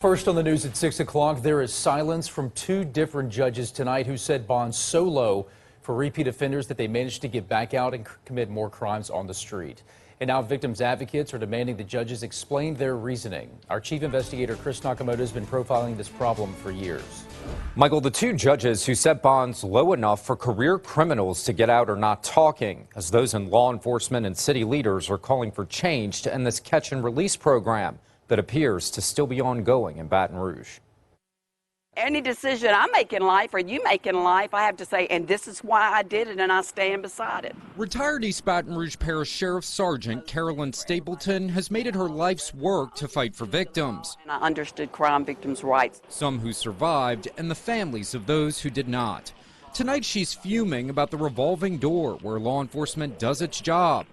First on the news at 6 o'clock, there is silence from two different judges tonight who set bonds so low for repeat offenders that they managed to get back out and commit more crimes on the street. And now victims' advocates are demanding the judges explain their reasoning. Our chief investigator, Chris Nakamoto, has been profiling this problem for years. Michael, the two judges who set bonds low enough for career criminals to get out are not talking, as those in law enforcement and city leaders are calling for change to end this catch and release program that appears to still be ongoing in Baton Rouge. Any decision I make in life or you make in life, I have to say, and this is why I did it, and I stand beside it. Retired East Baton Rouge Parish Sheriff Sergeant Carolyn Stapleton has made it her life's work to fight for victims. And I understood crime victims' rights. Some who survived and the families of those who did not. Tonight she's fuming about the revolving door where law enforcement does its job,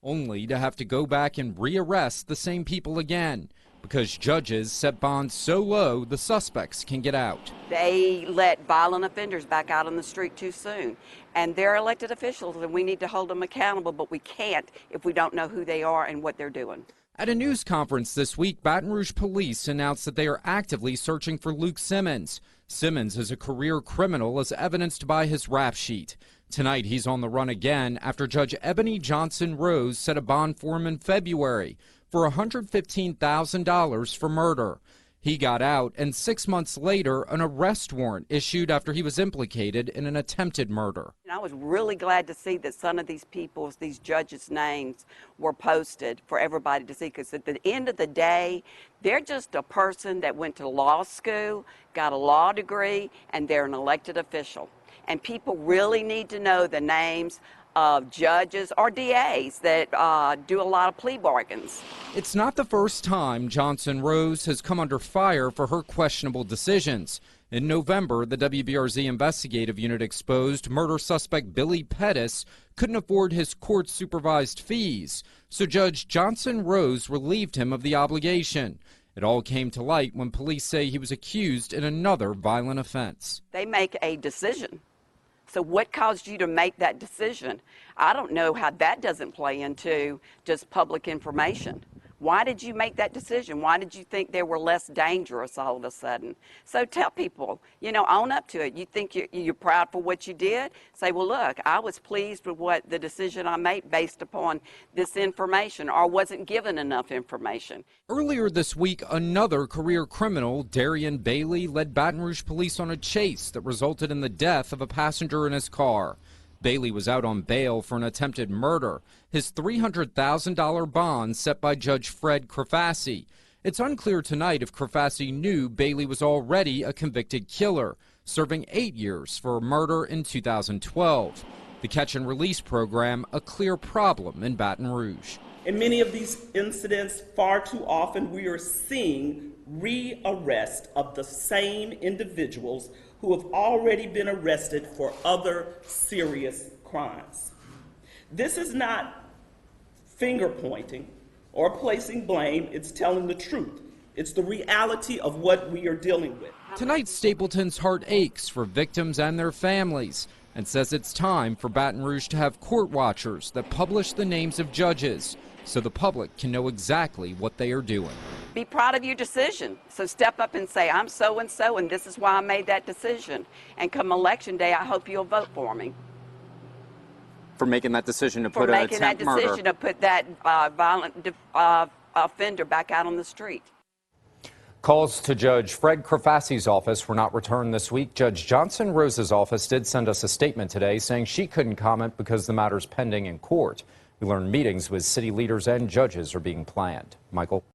only to have to go back and rearrest the same people again, because judges set bonds so low the suspects can get out. They let violent offenders back out on the street too soon, and they're elected officials, and we need to hold them accountable, but we can't if we don't know who they are and what they're doing. At a news conference this week, Baton Rouge police announced that they are actively searching for Luke Simmons. Simmons is a career criminal, as evidenced by his rap sheet. Tonight, he's on the run again after Judge Ebony Johnson Rose set a bond for him in February for $115,000 for murder. He got out, and 6 months later, an arrest warrant issued after he was implicated in an attempted murder. And I was really glad to see that some of these people's, these judges' names were posted for everybody to see, because at the end of the day, they're just a person that went to law school, got a law degree, and they're an elected official. And people really need to know the names of judges or DAs that do a lot of plea bargains. It's not the first time Johnson Rose has come under fire for her questionable decisions. In November, the WBRZ investigative unit exposed murder suspect Billy Pettis couldn't afford his court-supervised fees, so Judge Johnson Rose relieved him of the obligation. It all came to light when police say he was accused in another violent offense. They make a decision. So what caused you to make that decision? I don't know how that doesn't play into just public information. Why did you make that decision? Why did you think they were less dangerous all of a sudden? So tell people, own up to it. You think you're proud for what you did? Say, well, look, I was pleased with what the decision I made based upon this information, or wasn't given enough information. Earlier this week, another career criminal, Darian Bailey, led Baton Rouge police on a chase that resulted in the death of a passenger in his car. Bailey was out on bail for an attempted murder. His $300,000 bond set by Judge Fred Crafassi. It's unclear tonight if Crafassi knew Bailey was already a convicted killer, serving 8 years for a murder in 2012. The catch and release program, a clear problem in Baton Rouge. In many of these incidents, far too often we are seeing rearrest of the same individuals who have already been arrested for other serious crimes. This is not finger pointing or placing blame, it's telling the truth. It's the reality of what we are dealing with. Tonight, Stapleton's heart aches for victims and their families and says it's time for Baton Rouge to have court watchers that publish the names of judges so the public can know exactly what they are doing. Be proud of your decision. So step up and say, I'm so-and-so, and this is why I made that decision. And come election day, I hope you'll vote for me. For making that decision to put an attempt murder. For making that decision to put that violent offender back out on the street. Calls to Judge Fred Crafassi's office were not returned this week. Judge Johnson Rose's office did send us a statement today saying she couldn't comment because the matter's pending in court. We learned meetings with city leaders and judges are being planned. Michael?